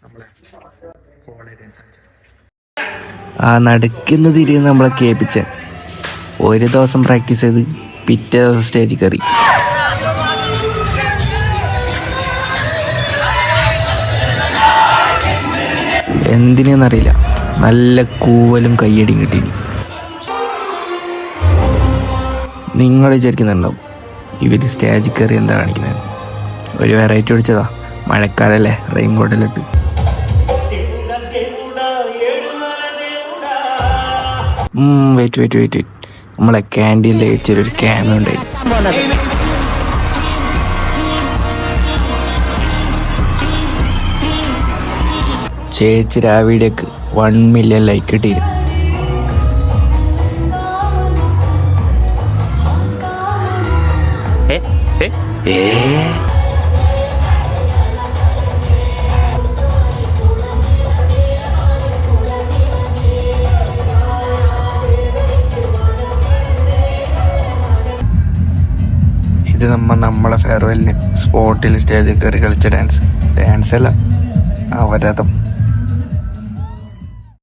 നമ്മളെ കോളേജ് ആ നടുക്കുന്ന തിരിയുന്ന നമ്മളെ കേൾപ്പിച്ചൻ ഒരു ദിവസം പ്രാക്ടീസ് ചെയ്ത് പിറ്റേ ദിവസം സ്റ്റേജിൽ കയറി. എന്തിനെന്നറിയില്ല, നല്ല കൂവലും കയ്യടിയും കിട്ടി. നിങ്ങൾ വിചാരിക്കുന്നുണ്ടാവും ഇവർ സ്റ്റേജിൽ കയറി എന്താ കാണിക്കുന്നത്. ഒരു വെറൈറ്റി പിടിച്ചതാ, മഴക്കാലല്ലേ, റെയിൻ കോട്ടിലിട്ട്. വെയിറ്റ് നമ്മളെ ക്യാൻറ്റീനിൽ വെച്ചൊരു ക്യാമറ ഉണ്ടായി. ചേച്ചി ആ വീഡിയോക്ക് 1 മില്യൺ ലൈക്ക് കിട്ടിയിരുന്നു. ഇത് നമ്മളെ ഫെയർവെല്ലിന് സ്പോട്ടിൽ സ്റ്റേജിൽ കയറി കളിച്ച ഡാൻസ് അല്ല, അവരതം.